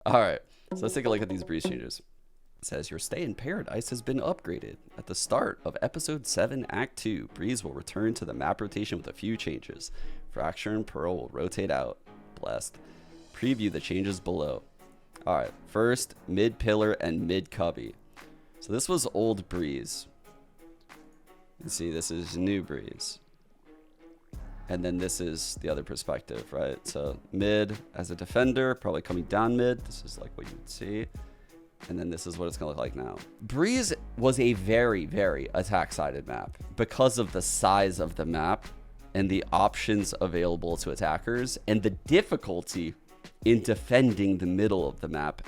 All right, so let's take a look at these breeze changes. It says your stay in paradise has been upgraded. At the start of episode 7 act 2, breeze will return to the map rotation with a few changes. Fracture and pearl will rotate out. Blessed. Preview the changes below. All right, first mid pillar and mid cubby. So this was old breeze. You see, this is new breeze. And then this is the other perspective, right? So mid as a defender, probably coming down mid. This is like what you would see. And then this is what it's going to look like now. Breeze was a very, very attack-sided map because of the size of the map and the options available to attackers and the difficulty in defending the middle of the map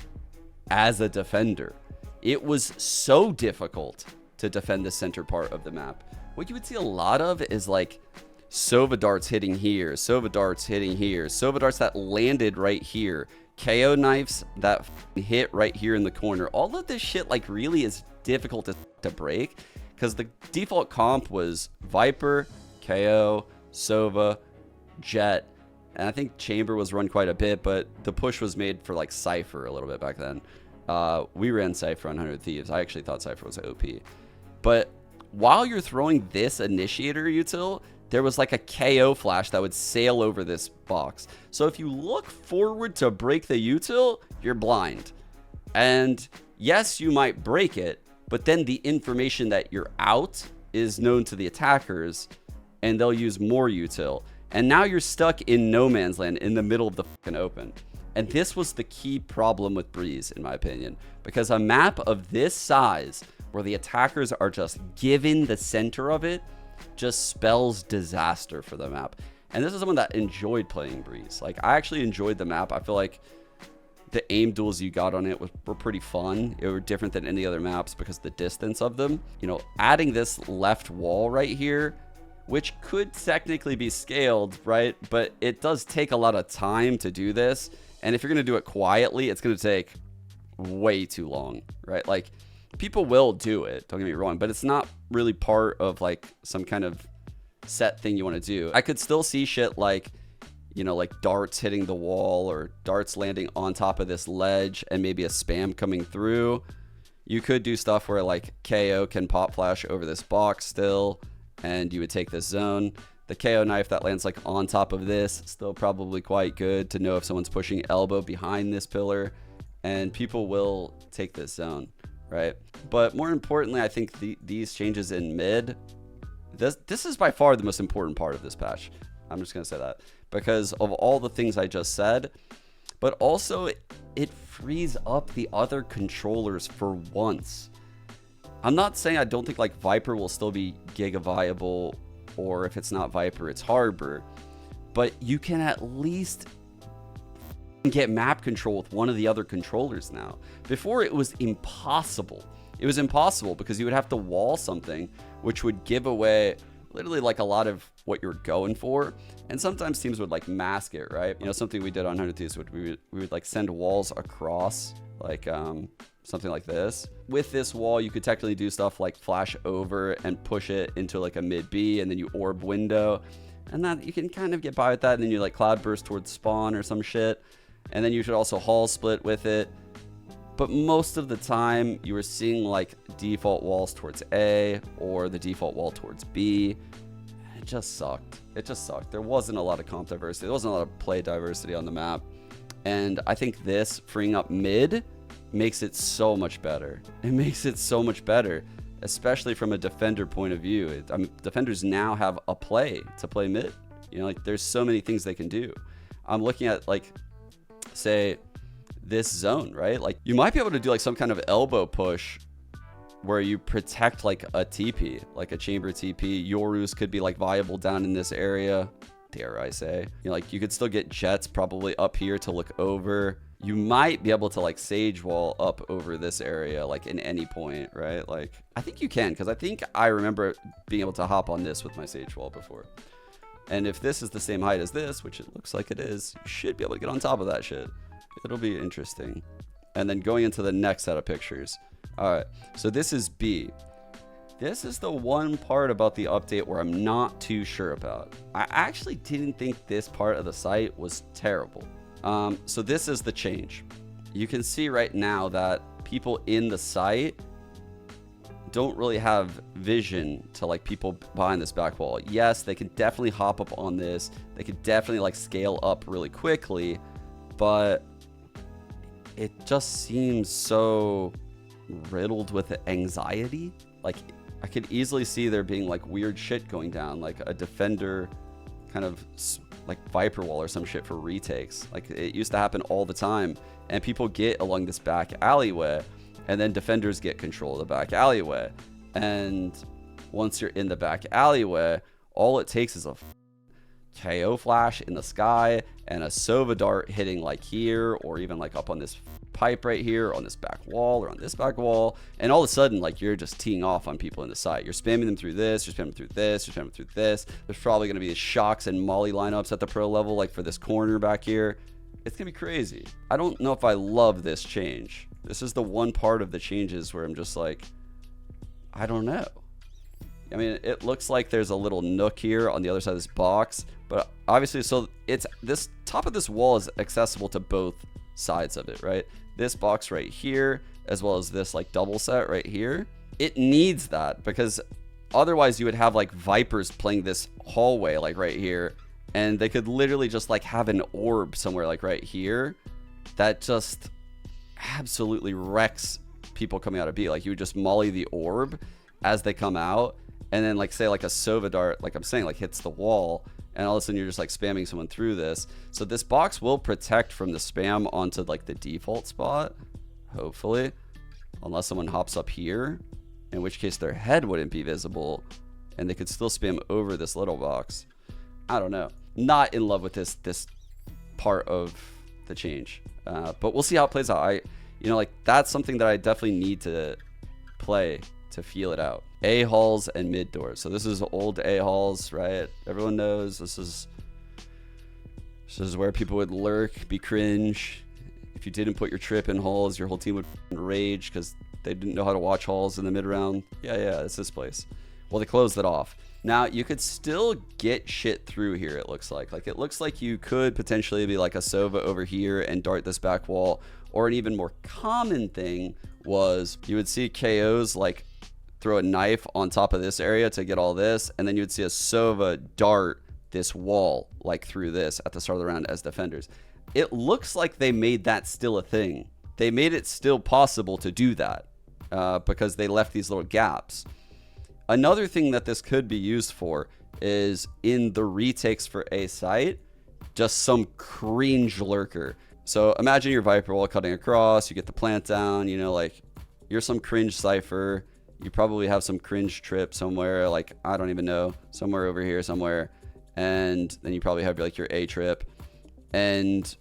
as a defender. It was so difficult to defend the center part of the map. What you would see a lot of is like Sova darts hitting here, Sova darts hitting here, Sova darts that landed right here, KO knives that hit right here in the corner. All of this shit like really is difficult to break because the default comp was Viper, KO, Sova, Jet, and I think Chamber was run quite a bit, but the push was made for like Cypher a little bit back then. We ran Cypher on 100 Thieves. I actually thought Cypher was OP. But while you're throwing this initiator util, there was like a KO flash that would sail over this box. So if you look forward to break the util, you're blind. And yes, you might break it, but then the information that you're out is known to the attackers and they'll use more util. And now you're stuck in no man's land in the middle of the fucking open. And this was the key problem with Breeze, in my opinion, because a map of this size where the attackers are just given the center of it just spells disaster for the map. And this is someone that enjoyed playing Breeze. Like, I actually enjoyed the map. I feel like the aim duels you got on it were pretty fun. It were different than any other maps because of the distance of them. You know, adding this left wall right here, which could technically be scaled, right? But it does take a lot of time to do this. And if you're going to do it quietly, it's going to take way too long, right? Like, people will do it, don't get me wrong, but it's not really part of like some kind of set thing you want to do. I could still see shit like, you know, like darts hitting the wall or darts landing on top of this ledge and maybe a spam coming through. You could do stuff where like KO can pop flash over this box still, and you would take this zone. The KO knife that lands like on top of this, still probably quite good to know if someone's pushing elbow behind this pillar, and people will take this zone, right? But more importantly, I think these changes in mid, this is by far the most important part of this patch. I'm just going to say that because of all the things I just said, but also it frees up the other controllers for once. I'm not saying I don't think like Viper will still be giga viable, or if it's not Viper, it's Harbor, but you can at least get map control with one of the other controllers now. Before it was impossible. It was impossible because you would have to wall something, which would give away literally like a lot of what you're going for. And sometimes teams would like mask it, right? You know, something we did on 100 Thieves, we would like send walls across, like something like this. With this wall, you could technically do stuff like flash over and push it into like a mid B, and then you orb window, and that you can kind of get by with that. And then you like cloud burst towards spawn or some shit. And then you should also hall split with it. But most of the time, you were seeing like default walls towards A or the default wall towards B. It just sucked. It just sucked. There wasn't a lot of comp diversity. There wasn't a lot of play diversity on the map. And I think this freeing up mid makes it so much better. It makes it so much better, especially from a defender point of view. Defenders now have a play to play mid. You know, like there's so many things they can do. I'm looking at like, say, this zone, right? Like you might be able to do like some kind of elbow push where you protect like a TP, like a chamber TP. Yorus could be like viable down in this area, dare I say. You know, like you could still get jets probably up here to look over. You might be able to like sage wall up over this area, like in any point, right? Like I think you can, because I think I remember being able to hop on this with my sage wall before. And if this is the same height as this, which it looks like it is, you should be able to get on top of that shit. It'll be interesting. And then going into the next set of pictures. All right, so this is B. This is the one part about the update where I'm not too sure about. I actually didn't think this part of the site was terrible. So this is the change. you can see right now that people in the site don't really have vision to like people behind this back wall. Yes, they can definitely hop up on this. They could definitely like scale up really quickly, but it just seems so riddled with anxiety. Like I could easily see there being like weird shit going down, like a defender kind of like Viper wall or some shit for retakes. Like it used to happen all the time, and people get along this back alleyway, and then defenders get control of the back alleyway. And once you're in the back alleyway, all it takes is a KO flash in the sky and a Sova dart hitting like here, or even like up on this pipe right here, or on this back wall, or on this back wall, and all of a sudden like you're just teeing off on people in the site. You're spamming them through this, you're spamming them through this, you're spamming them through this. There's probably going to be shocks and molly lineups at the pro level, like for this corner back here. It's gonna be crazy. I don't know if I love this change. This is the one part of the changes where I'm just like, I don't know. I mean, it looks like there's a little nook here on the other side of this box, but obviously, so it's this top of this wall is accessible to both sides of it, right? This box right here, as well as this like double set right here. It needs that, because otherwise you would have like Vipers playing this hallway like right here, and they could literally just like have an orb somewhere like right here that just absolutely wrecks people coming out of B. Like you would just molly the orb as they come out, and then like say like a Sova dart, like I'm saying, like hits the wall, and all of a sudden you're just like spamming someone through this. So this box will protect from the spam onto like the default spot, hopefully, unless someone hops up here, in which case their head wouldn't be visible and they could still spam over this little box. I don't know. Not in love with this part of the change, but we'll see how it plays out. Like that's something that I definitely need to play to feel it out. A halls and mid doors. So this is old A halls, right? Everyone knows this is where people would lurk, be cringe. If you didn't put your trip in halls, your whole team would rage because they didn't know how to watch halls in the mid round. Yeah, it's this place. Well, they closed it off. Now you could still get shit through here. It looks like it looks like you could potentially be like a Sova over here and dart this back wall, or an even more common thing was you would see KOs like throw a knife on top of this area to get all this, and then you would see a Sova dart this wall like through this at the start of the round as defenders. It looks like they made that still a thing. They made it still possible to do that because they left these little gaps. Another thing that this could be used for is in the retakes for a site, just some cringe lurker. So imagine your Viper wall cutting across, you get the plant down, like you're some cringe cipher. You probably have some cringe trip somewhere, like, I don't even know, somewhere over here somewhere. And then you probably have like your A trip. And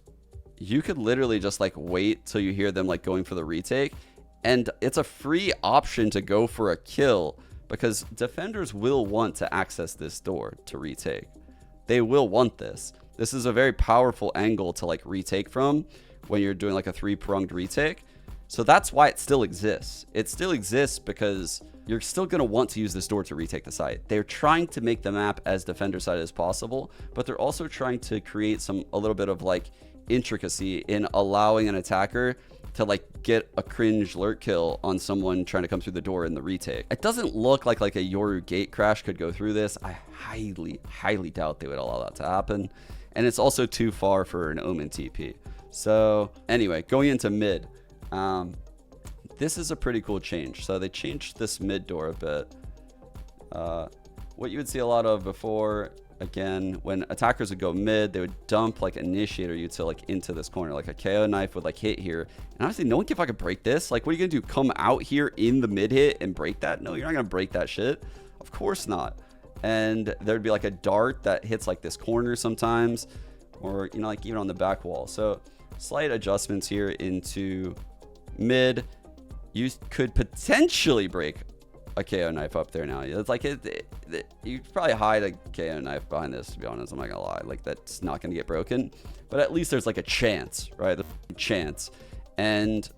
you could literally just like wait till you hear them like going for the retake. And it's a free option to go for a kill, because defenders will want to access this door to retake. They will want this. This is a very powerful angle to like retake from when you're doing like a 3-pronged retake. So that's why it still exists. It still exists because you're still going to want to use this door to retake the site. They're trying to make the map as defender side as possible, but they're also trying to create a little bit of like intricacy in allowing an attacker to like get a cringe lurk kill on someone trying to come through the door in the retake. It doesn't look like a Yoru gate crash could go through this. I highly doubt they would allow that to happen. And it's also too far for an Omen TP. So anyway, going into mid, this is a pretty cool change. So they changed this mid door a bit. What you would see a lot of before, again, when attackers would go mid, they would dump like initiator util like into this corner, like a KO knife would like hit here. And honestly, no one can fucking break this. Like, what are you gonna do? Come out here in the mid hit and break that? No, you're not gonna break that shit. Of course not. And there'd be like a dart that hits like this corner sometimes, or like even on the back wall. So slight adjustments here into mid. You could potentially break a KO knife up there now. It's like you could probably hide a KO knife behind this, to be honest. I'm not gonna lie, like that's not gonna get broken, but at least there's like a chance, right? A chance. And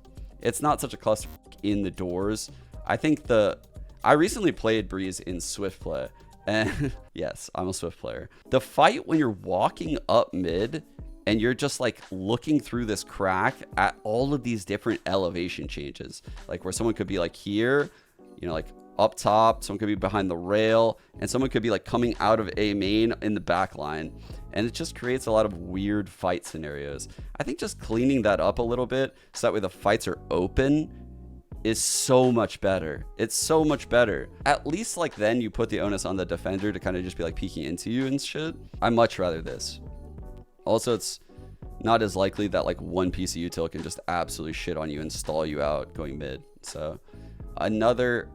it's not such a cluster in the doors. I recently played Breeze in Swift play, and yes, I'm a Swift player. The fight when you're walking up mid and you're just like looking through this crack at all of these different elevation changes, like where someone could be like here, you know, like up top, someone could be behind the rail, and someone could be like coming out of A main in the back line. And it just creates a lot of weird fight scenarios. I think just cleaning that up a little bit so that way the fights are open is so much better. It's so much better. At least like then you put the onus on the defender to kind of just be like peeking into you and shit. I much rather this. Also, it's not as likely that like one piece of util can just absolutely shit on you and stall you out going mid. So another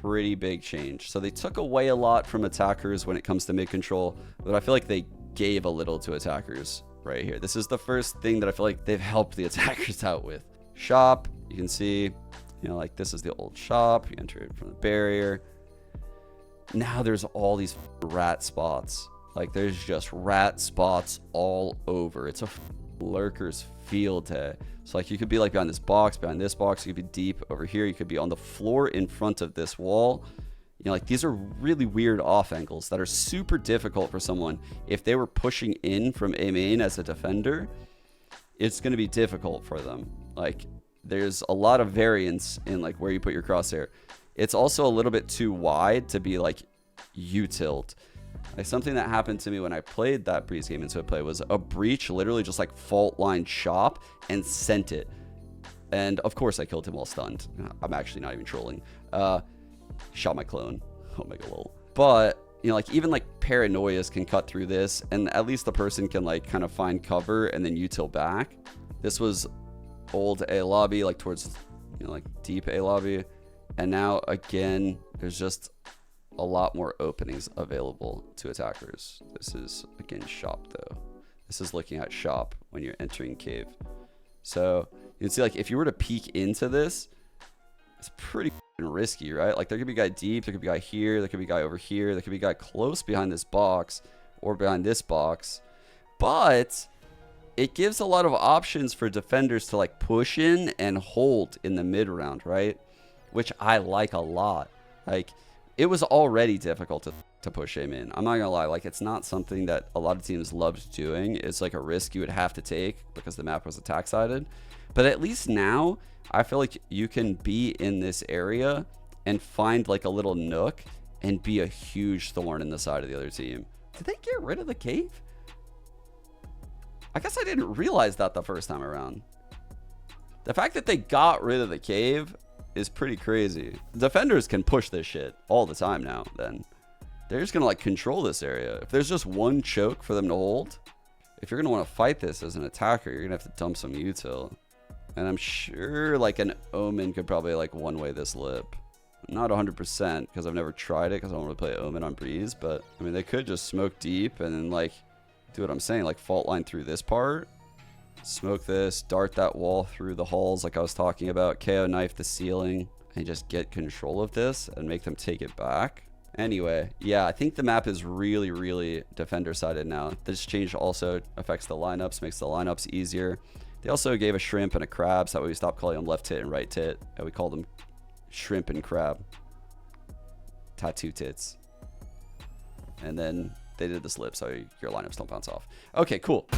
pretty big change. So they took away a lot from attackers when it comes to mid control, but I feel like they gave a little to attackers right here. This is the first thing that I feel like they've helped the attackers out with. Shop, you can see, you know, like this is the old shop. You enter it from the barrier. Now there's all these rat spots. Like there's just rat spots all over. It's a lurker's field day. So like you could be like behind this box, you could be deep over here, you could be on the floor in front of this wall. You know, like these are really weird off angles that are super difficult for someone. If they were pushing in from A main as a defender, it's going to be difficult for them. Like there's a lot of variance in like where you put your crosshair. It's also a little bit too wide to be like U-tilt. Like something that happened to me when I played that Breeze game into a play was a breach literally just like fault line shop and sent it. And of course I killed him while stunned. I'm actually not even trolling. Shot my clone. Oh my god, lol. But you know, like even like paranoias can cut through this, and at least the person can like kind of find cover and then util back. This was old A lobby, like towards, you know, like deep A lobby, and now again there's just a lot more openings available to attackers. This is again shop though. This is looking at shop when you're entering cave. So you can see like if you were to peek into this, it's pretty risky, right? Like there could be a guy deep, there could be a guy here, there could be a guy over here, there could be a guy close behind this box or behind this box. But it gives a lot of options for defenders to like push in and hold in the mid round, right? Which I like a lot. Like it was already difficult to push him in. I'm not gonna lie, like it's not something that a lot of teams loved doing. It's like a risk you would have to take because the map was attack sided. But at least now I feel like you can be in this area and find like a little nook and be a huge thorn in the side of the other team. Did they get rid of the cave? I guess I didn't realize that the first time around. The fact that they got rid of the cave is pretty crazy. Defenders can push this shit all the time now. Then they're just gonna like control this area. If there's just one choke for them to hold, if you're gonna want to fight this as an attacker, you're gonna have to dump some util. And I'm sure like an Omen could probably like one-way this lip. Not 100% because I've never tried it because I don't really play Omen on Breeze. But I mean, they could just smoke deep and then like do what I'm saying, like fault line through this part. Smoke this, dart that wall through the halls like I was talking about, KO knife the ceiling, and just get control of this and make them take it back. Anyway, yeah, I think the map is really, really defender-sided now. This change also affects the lineups, makes the lineups easier. They also gave a shrimp and a crab, so that way we stopped calling them left tit and right tit, and we call them shrimp and crab. Tattoo tits. And then they did the slip, so your lineups don't bounce off. Okay, cool.